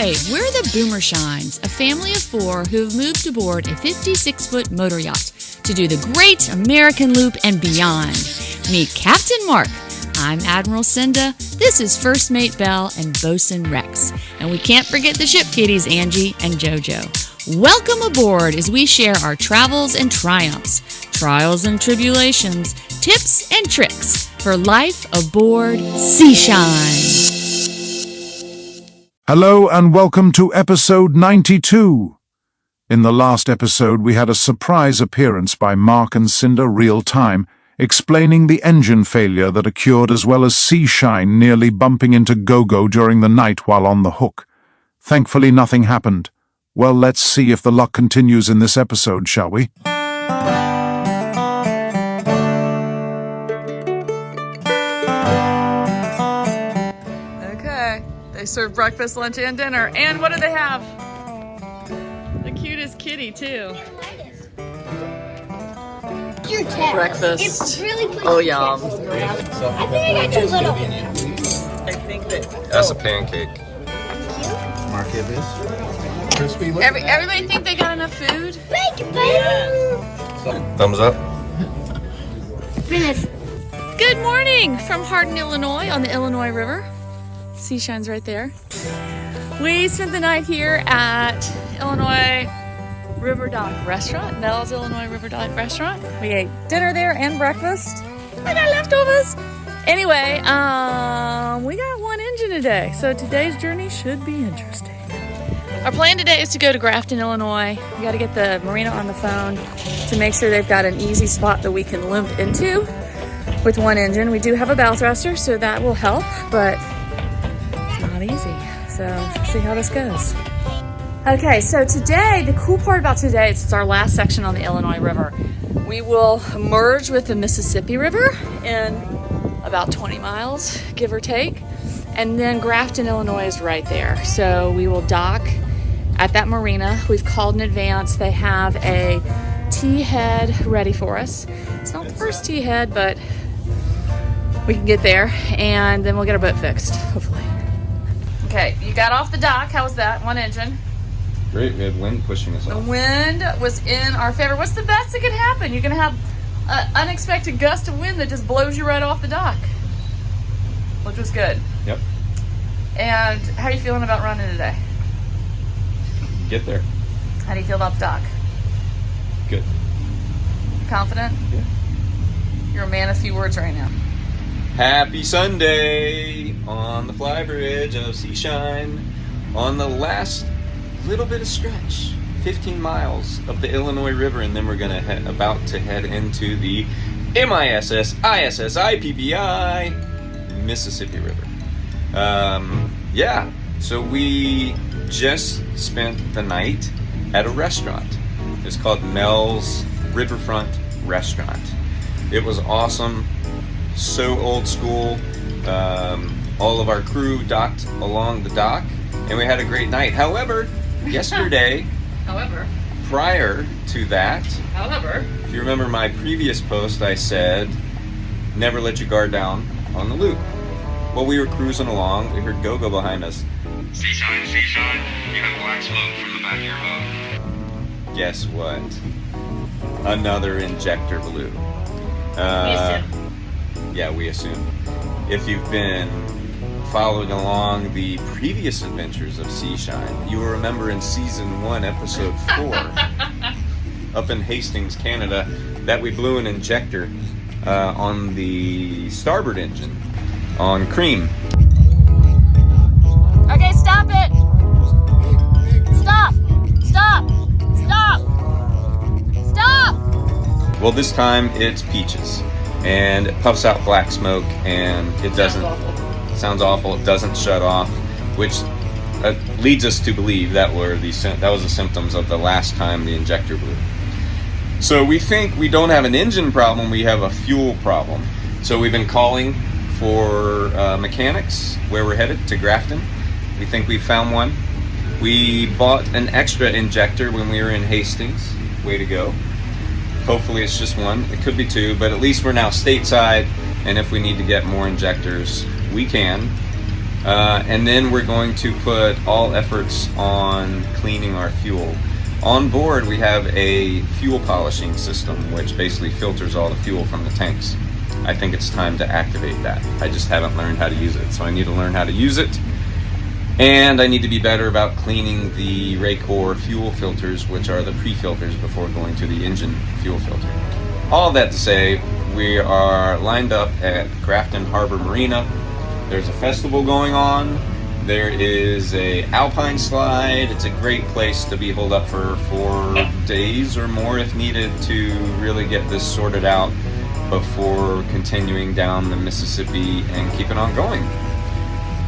Hey, we're the Boomershines, a family of 4 who've moved aboard a 56-foot motor yacht to do the Great American Loop and beyond. Meet Captain Mark. I'm Admiral Cinda. This is First Mate Belle and Bosun Rex. And we can't forget the ship kitties, Angie and JoJo. Welcome aboard as we share our travels and triumphs, trials and tribulations, tips and tricks for life aboard Seashine. Hello and welcome to episode 92. In the last episode, we had a surprise appearance by Mark and Cinda real time, explaining the engine failure that occurred as well as Seashine nearly bumping into Gogo during the night while on the hook. Thankfully, nothing happened. Well, let's see if the luck continues in this episode, shall we? They serve breakfast, lunch, and dinner. And what do they have? The cutest kitty, too. Your cat. Breakfast. It's really pretty. Oh, yum. I think I got your little. I think that. That's a pancake. Mark this. Crispy. Everybody think they got enough food? Thank you, baby. Thumbs up. Finish. Good morning from Hardin, Illinois on the Illinois River. Seashine's right there. We spent the night here at Illinois Riverdock Restaurant, Nell's Illinois Riverdock Restaurant. We ate dinner there and breakfast. I got leftovers. Anyway, we got one engine today, so today's journey should be interesting. Our plan today is to go to Grafton, Illinois. We got to get the marina on the phone to make sure they've got an easy spot that we can limp into with one engine. We do have a bow thruster, so that will help, but not easy. So let's see how this goes. Okay, so today, the cool part about today is it's our last section on the Illinois River. We will merge with the Mississippi River in about 20 miles, give or take. And then Grafton, Illinois is right there. So we will dock at that marina. We've called in advance. They have a T-head ready for us. It's not the first T-head, but we can get there and then we'll get our boat fixed, hopefully. Okay, you got off the dock. How was that? One engine. Great, we had wind pushing us The off. wind was in our favor. What's the best that could happen? You're going to have an unexpected gust of wind that just blows you right off the dock, which was good. Yep. And how are you feeling about running today? Get there. How do you feel about the dock? Good. Confident? Yeah. You're a man of few words right now. Happy Sunday on the flybridge of Seashine on the last little bit of stretch, 15 miles of the Illinois River, and then we're gonna about to head into the MISS ISS IPBI Mississippi River. Yeah, so we just spent the night at a restaurant. It's called Nell's Riverfront Restaurant. It was awesome. So old school. All of our crew docked along the dock, and we had a great night. However, yesterday, prior to that, if you remember my previous post, I said, never let your guard down on the loop. Well, we were cruising along, we heard Gogo behind us. Seashine, you have black smoke from the back of your boat. Guess what? Another injector blew. Yeah, we assume. If you've been following along the previous adventures of Seashine, you will remember in season 1, episode 4, up in Hastings, Canada, that we blew an injector on the starboard engine on Cream. Okay, stop it! Stop! Stop! Stop! Stop! Well, this time it's Peaches, and it puffs out black smoke, and it doesn't... Sounds awful. It doesn't shut off, which leads us to believe that was the symptoms of the last time the injector blew. So we think we don't have an engine problem, we have a fuel problem. So we've been calling for mechanics where we're headed, to Grafton. We think we found one. We bought an extra injector when we were in Hastings. Way to go. Hopefully it's just one. It could be 2, but at least we're now stateside, and if we need to get more injectors, we can. And then we're going to put all efforts on cleaning our fuel. On board we have a fuel polishing system which basically filters all the fuel from the tanks. I think it's time to activate that. I just haven't learned how to use it, so I need to learn how to use it. And I need to be better about cleaning the Raycor fuel filters, which are the pre-filters before going to the engine fuel filter. All that to say, we are lined up at Grafton Harbor Marina. There's a festival going on. There is a alpine slide. It's a great place to be holed up for 4 days or more if needed to really get this sorted out before continuing down the Mississippi and keeping on going.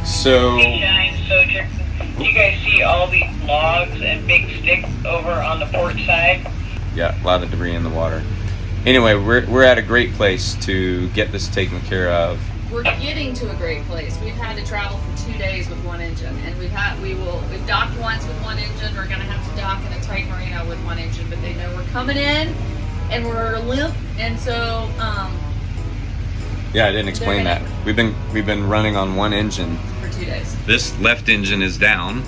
So, Do you guys see all these logs and big sticks over on the port side? yeah, a lot of debris in the water. Anyway, we're at a great place to get this taken care of. We're getting to a great place. We've had to travel for 2 days with one engine, and we've docked once with one engine. We're gonna have to dock in a tight marina with one engine, but they know we're coming in and we're limp, and so Yeah, I didn't explain that. We've been running on one engine for 2 days. This left engine is down.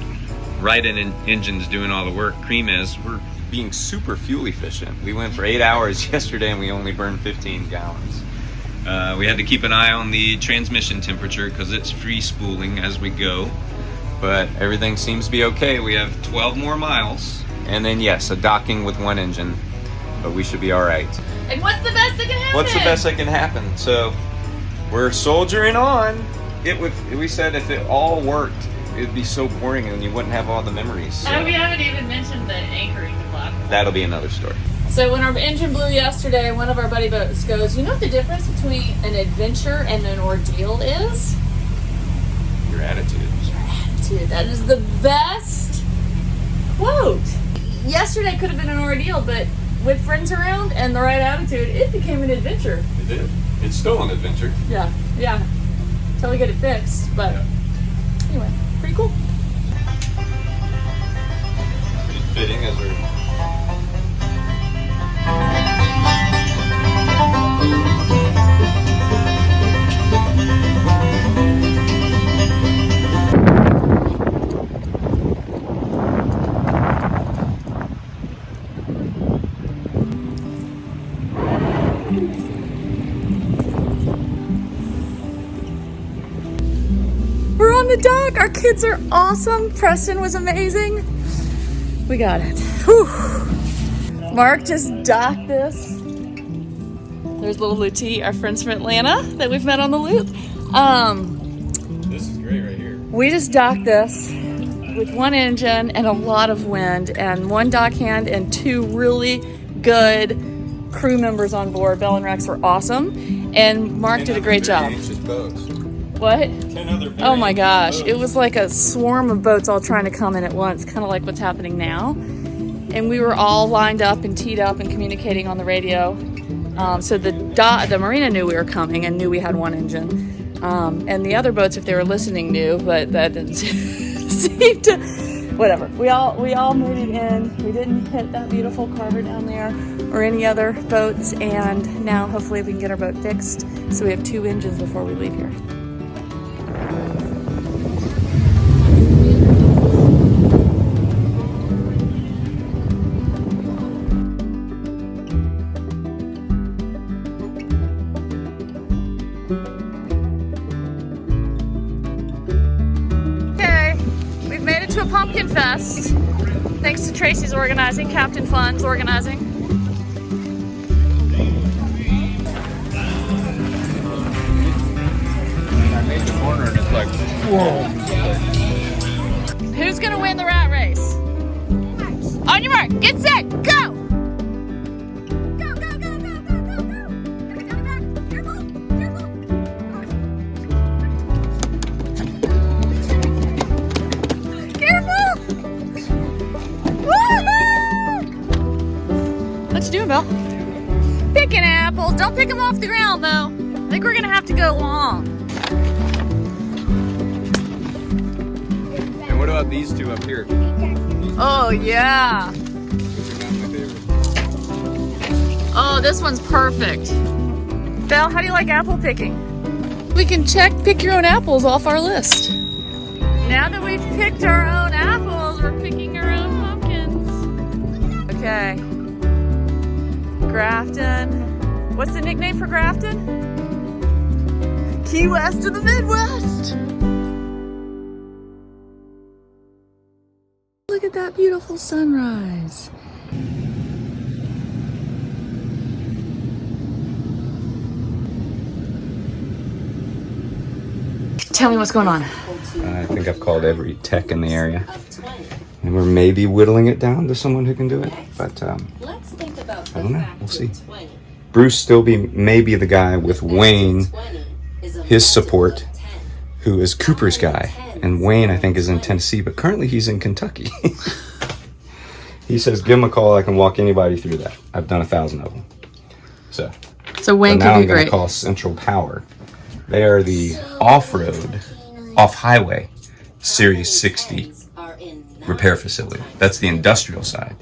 Right engine's doing all the work. Cream is. We're being super fuel efficient. We went for 8 hours yesterday and we only burned 15 gallons. We had to keep an eye on the transmission temperature because it's free spooling as we go. But everything seems to be okay. We have 12 more miles. And then yes, a docking with one engine. But we should be all right. And what's the best that can happen? What's the best that can happen? So we're soldiering on. We said if it all worked, it'd be so boring and you wouldn't have all the memories. So And we haven't even mentioned the anchoring block. that'll be another story. So when our engine blew yesterday, one of our buddy boats goes, you know what the difference between an adventure and an ordeal is? Your attitude. Dude, that is the best quote. Yesterday could have been an ordeal, but with friends around and the right attitude, it became an adventure. It did. It's still an adventure. Yeah. Until we get it fixed, but anyway, pretty cool. Pretty fitting as we're... We're on the dock. Our kids are awesome. Preston was amazing. We got it. Whew. Mark just docked this. There's little Lutie, our friends from Atlanta that we've met on the loop. This is great right here. We just docked this with one engine and a lot of wind and one dock hand and 2 really good crew members on board. Belle and Rex were awesome, and Mark did a great job. What? 10 other Oh my gosh, it was like a swarm of boats all trying to come in at once, kind of like what's happening now. And we were all lined up and teed up and communicating on the radio. So the marina knew we were coming and knew we had one engine. And the other boats, if they were listening, knew, but that didn't seem to, whatever. We all made it in. We didn't hit that beautiful carver down there or any other boats. And now hopefully we can get our boat fixed so we have 2 engines before we leave here. To a pumpkin fest, thanks to Tracy's organizing, Captain Fun's organizing. I made the corner and it's like, whoa. Who's gonna win the rat race? On your mark, get set, go! Go, go, go, go, go, go, go! Careful, careful! Careful! Woohoo! What you doing, Belle? Picking apples. Don't pick them off the ground, though. I think we're gonna have to go long. And what about these 2 up here? Oh, yeah. These are not my favorite. Oh, this one's perfect. Belle, how do you like apple picking? We can check pick your own apples off our list. Now that we've picked our own apples, we're picking our own pumpkins. Okay. Grafton. What's the nickname for Grafton? Key West of the Midwest. Look at that beautiful sunrise. Tell me what's going on. I think I've called every tech in the area, and we're maybe whittling it down to someone who can do it, but I don't know. We'll see. Bruce may be the guy with Wayne, his support, who is Cooper's guy, and Wayne I think is in Tennessee, but currently he's in Kentucky. He says, give him a call. I can walk anybody through that. I've done 1,000 of them. So Wayne now can I'm be going great. to call Central Power. They are the off-road, off-highway Series 60 repair facility. That's the industrial side.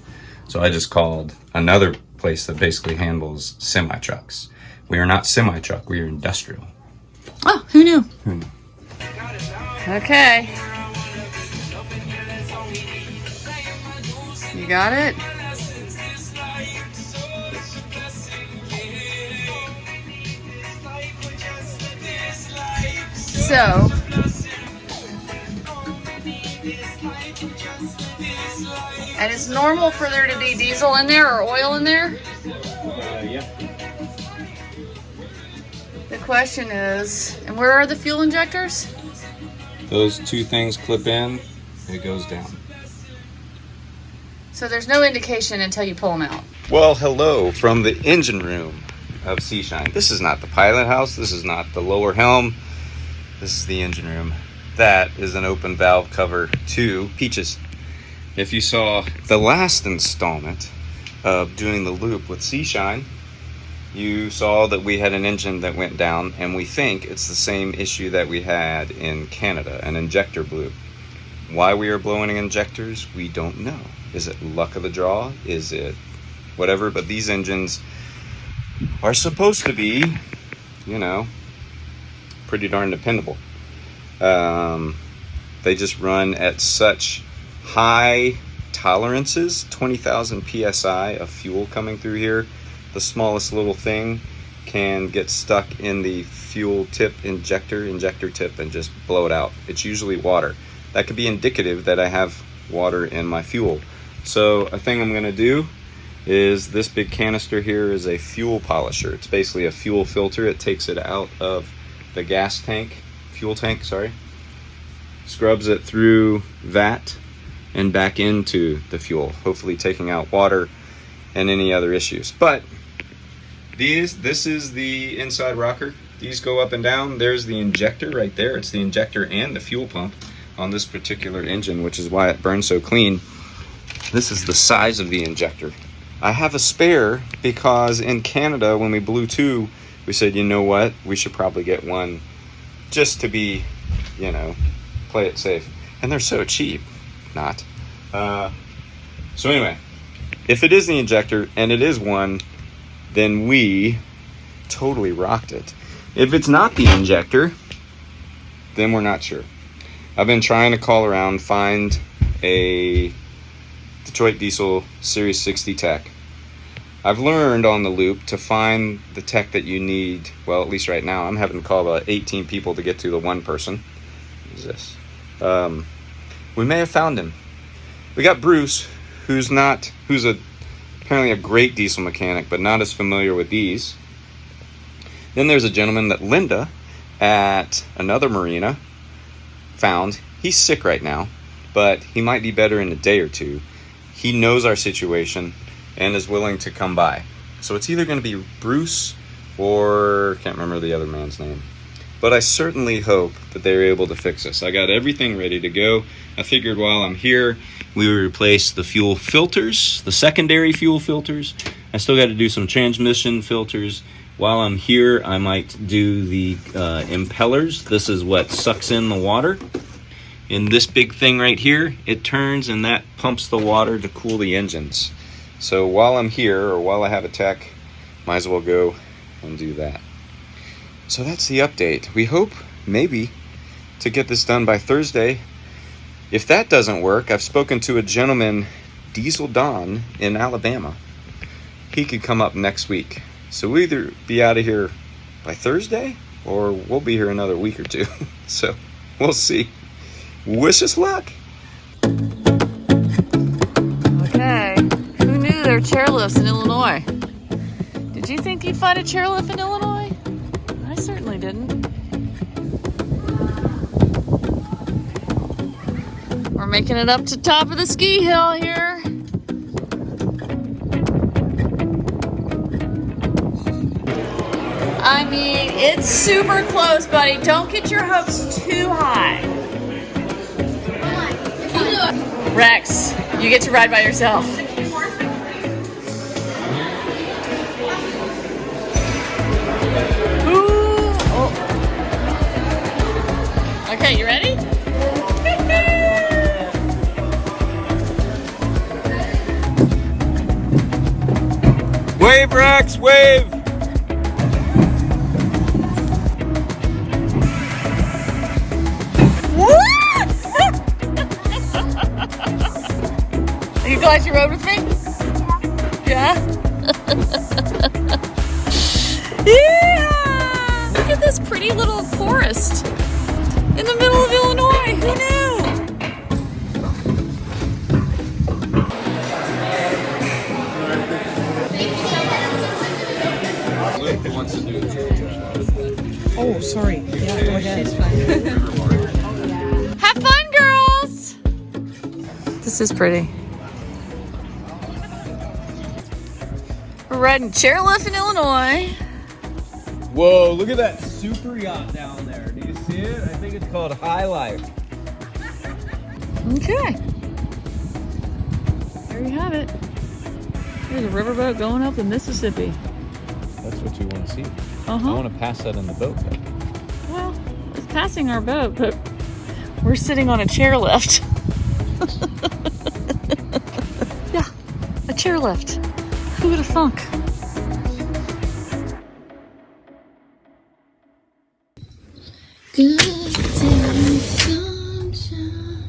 So I just called another place that basically handles semi-trucks. We are not semi-truck, we are industrial. Oh, who knew? Who knew? Okay. You got it? So, and it's normal for there to be diesel in there or oil in there? Yeah. The question is, and where are the fuel injectors? Those two things clip in, it goes down. So there's no indication until you pull them out. Well, hello from the engine room of Seashine. This is not the pilot house. This is not the lower helm. This is the engine room. That is an open valve cover to Peaches. If you saw the last installment of doing the loop with Seashine, you saw that we had an engine that went down, and we think it's the same issue that we had in Canada, an injector blew. Why we are blowing injectors, we don't know. Is it luck of the draw? Is it whatever? But these engines are supposed to be, pretty darn dependable. They just run at such high tolerances, 20,000 psi of fuel coming through here. The smallest little thing can get stuck in the fuel tip injector tip, and just blow it out. It's usually water. That could be indicative that I have water in my fuel. So a thing I'm going to do is, this big canister here is a fuel polisher. It's basically a fuel filter. It takes it out of the fuel tank, scrubs it through that and back into the fuel, hopefully taking out water and any other issues. But this is the inside rocker. These go up and down. There's the injector right there. It's the injector and the fuel pump on this particular engine, which is why it burns so clean. This is the size of the injector. I have a spare because in Canada, when we blew two, we said, you know what, we should probably get one just to be, play it safe. And they're so cheap. Not. So anyway, if it is the injector, and it is one, then we totally rocked it. If it's not the injector, then we're not sure. I've been trying to call around, find a Detroit Diesel Series 60 tech. I've learned on the loop to find the tech that you need. Well, at least right now, I'm having to call about 18 people to get to the one person. What is this? We may have found him. We got Bruce, who's apparently a great diesel mechanic, but not as familiar with these. Then there's a gentleman that Linda at another marina found. He's sick right now, but he might be better in a day or two. He knows our situation and is willing to come by. So it's either going to be Bruce or can't remember the other man's name. But I certainly hope that they're able to fix this. I got everything ready to go. I figured while I'm here, we would replace the fuel filters, the secondary fuel filters. I still got to do some transmission filters. While I'm here, I might do the impellers. This is what sucks in the water. In this big thing right here, it turns and that pumps the water to cool the engines. So while I'm here, or while I have a tech, might as well go and do that. So that's the update. We hope maybe to get this done by Thursday. If that doesn't work, I've spoken to a gentleman, Diesel Don, in Alabama. He could come up next week. So we'll either be out of here by Thursday, or we'll be here another week or two. So we'll see. Wish us luck. Okay, who knew there were chairlifts in Illinois? Did you think you'd find a chairlift in Illinois? I certainly didn't. We're making it up to top of the ski hill here. I mean, it's super close, buddy. Don't get your hopes too high. Rex, you get to ride by yourself. Ooh. Oh. Okay, you ready? Wave, Rex, wave! Are you glad you rode with me? Yeah? Yeah! Look at this pretty little forest in the middle of Illinois. Who knew? Oh, sorry. Yeah, go ahead. Have fun, girls! This is pretty. We're riding chairlift in Illinois. Whoa, look at that super yacht down there. Do you see it? I think it's called High Life. Okay. There you have it. There's a riverboat going up the Mississippi. That's what you want to see. I Uh-huh. want to pass that in the boat, though. Well, it's passing our boat, but we're sitting on a chairlift. Yeah, a chairlift. Who would have thunk? Good day, sunshine.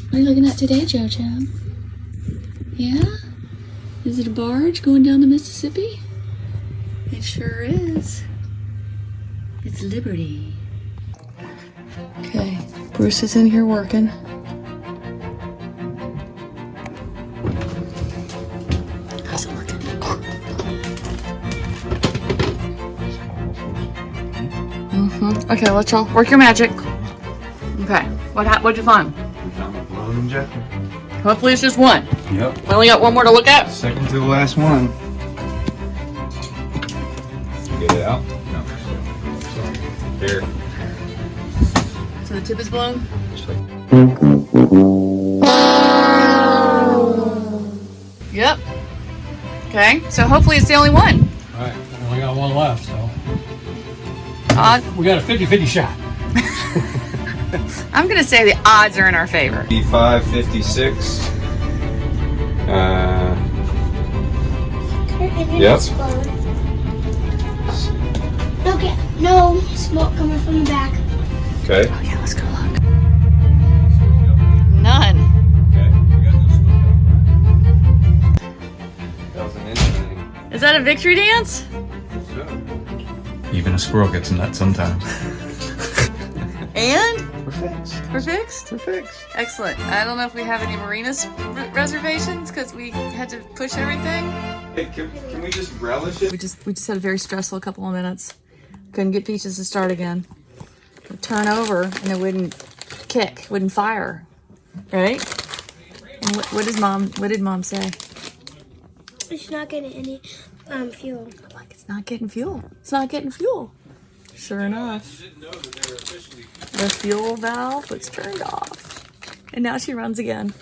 What are you looking at today, JoJo? Yeah? Is it a barge going down the Mississippi? It sure is. It's Liberty. Okay, Bruce is in here working. How's it working? Okay, let's all work your magic. Okay, what'd you find? We found a blown injector. Hopefully it's just one. Yep. We only got one more to look at. Second to the last one. Get it out? No. Sorry. Here. So the tip is blown? Yep. Okay, so hopefully it's the only one. Alright, we only got one left, so Odd. we got a 50-50 shot. I'm gonna say the odds are in our favor. 55.56. Yep. Yep. Okay, no smoke coming from the back. Okay. Oh yeah, let's go look. None. Okay. We got no smoke. That was an interesting. Is that a victory dance? Even a squirrel gets nuts sometimes. And? We're fixed. We're fixed? We're fixed. Excellent. I don't know if we have any marinas reservations because we had to push everything. Hey, can we just relish it? We just had a very stressful couple of minutes. Couldn't get Peaches to start again. It'd turn over and it wouldn't kick, wouldn't fire. Right? And what did mom say? It's not getting any fuel. I'm like, it's not getting fuel. It's not getting fuel. Sure enough. The fuel valve was turned off. And now she runs again.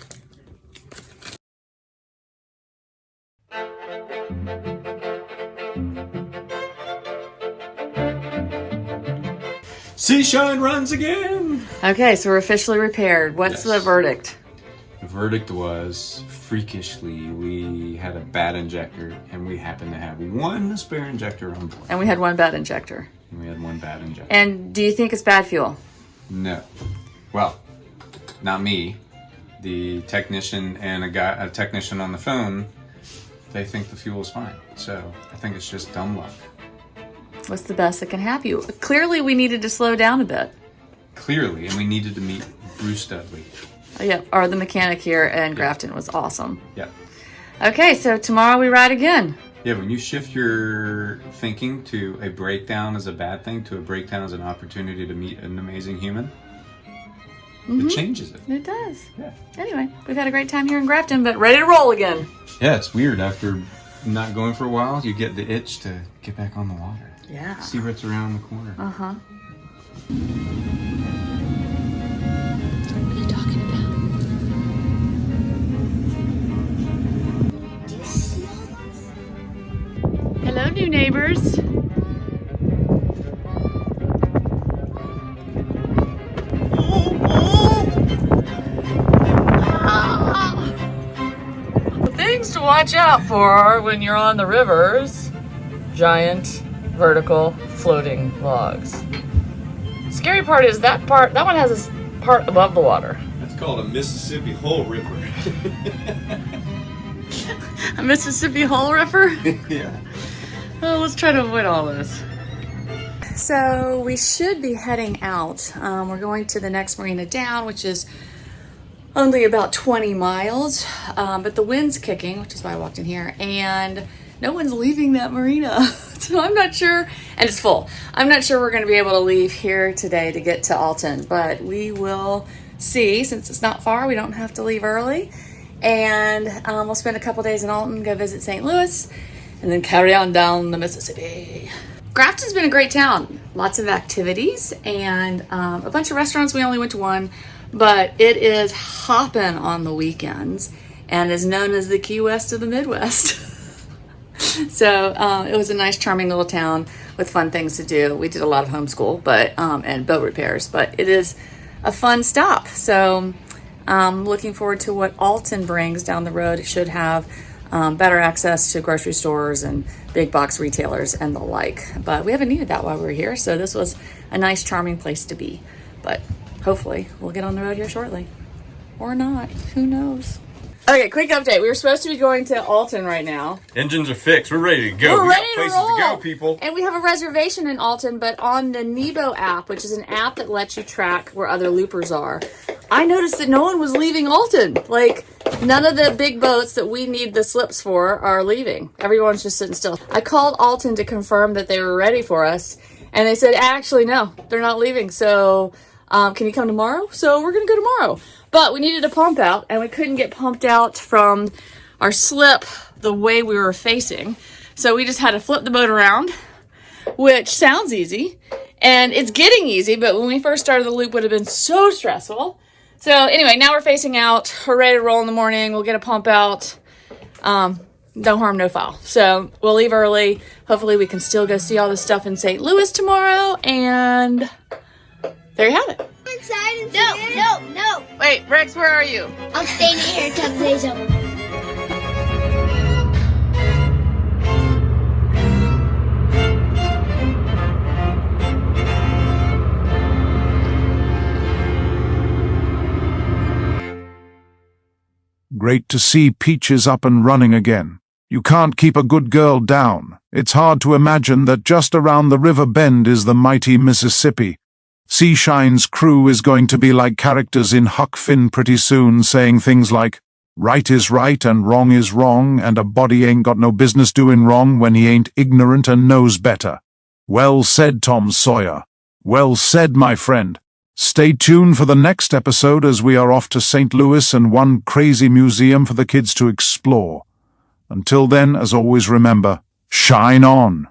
Seashine runs again. Okay, so we're officially repaired. What's the verdict? The verdict was, freakishly, we had a bad injector, and we happened to have one spare injector on board. And we had one bad injector. And we had one bad injection. And do you think it's bad fuel? No. Well, not me. The technician and a technician on the phone, they think the fuel is fine. So I think it's just dumb luck. What's the best that can happen? Clearly, we needed to slow down a bit. Clearly, and we needed to meet Bruce Dudley. Yeah, or the mechanic here in Grafton was awesome. Yeah. Okay, so tomorrow we ride again. Yeah, when you shift your thinking to a breakdown as a bad thing to a breakdown as an opportunity to meet an amazing human, it changes it. It does. Yeah. Anyway, we've had a great time here in Grafton, but ready to roll again. Yeah, it's weird. After not going for a while, you get the itch to get back on the water. Yeah. See what's around the corner. Uh-huh. What are you talking about? Hello, new neighbors. Things to watch out for when you're on the rivers. Giant, vertical, floating logs. Scary part is that one has a part above the water. It's called a Mississippi Hole River. A Mississippi Hole River? Yeah. Oh, let's try to avoid all this. So we should be heading out. We're going to the next marina down, which is only about 20 miles, but the wind's kicking, which is why I walked in here, and no one's leaving that marina. So I'm not sure, and it's full. I'm not sure we're gonna be able to leave here today to get to Alton, but we will see. Since it's not far, we don't have to leave early. And we'll spend a couple days in Alton, go visit St. Louis, and then carry on down the Mississippi. Grafton's been a great town. Lots of activities and a bunch of restaurants. We only went to one, but it is hopping on the weekends and is known as the Key West of the Midwest. So it was a nice, charming little town with fun things to do. We did a lot of homeschool, and boat repairs, but it is a fun stop. So looking forward to what Alton brings down the road. It should have better access to grocery stores and big box retailers and the like. But we haven't needed that while we were here, so this was a nice, charming place to be. But hopefully we'll get on the road here shortly. Or not. Who knows? Okay, quick update. We were supposed to be going to Alton right now. Engines are fixed. We're ready to go. We're ready got places to roll. to go, people. And we have a reservation in Alton, but on the Nebo app, which is an app that lets you track where other loopers are, I noticed that no one was leaving Alton. Like, none of the big boats that we need the slips for are leaving. Everyone's just sitting still. I called Alton to confirm that they were ready for us, and they said, actually, no, they're not leaving. So, can you come tomorrow? So we're going to go tomorrow. But we needed a pump out, and we couldn't get pumped out from our slip the way we were facing. So we just had to flip the boat around, which sounds easy. And it's getting easy, but when we first started the loop, would have been so stressful. So anyway, now we're facing out. We're ready to roll in the morning. We'll get a pump out. No harm, no foul. So we'll leave early. Hopefully we can still go see all this stuff in St. Louis tomorrow. And there you have it. I'm excited. No. Wait, Rex, where are you? I'm staying here until the day's over. Great to see Peaches up and running again. You can't keep a good girl down. It's hard to imagine that just around the river bend is the mighty Mississippi. Seashine's crew is going to be like characters in Huck Finn pretty soon, saying things like, right is right and wrong is wrong, and a body ain't got no business doing wrong when he ain't ignorant and knows better. Well said, Tom Sawyer. Well said, my friend. Stay tuned for the next episode as we are off to St. Louis and one crazy museum for the kids to explore. Until then, as always, remember, shine on.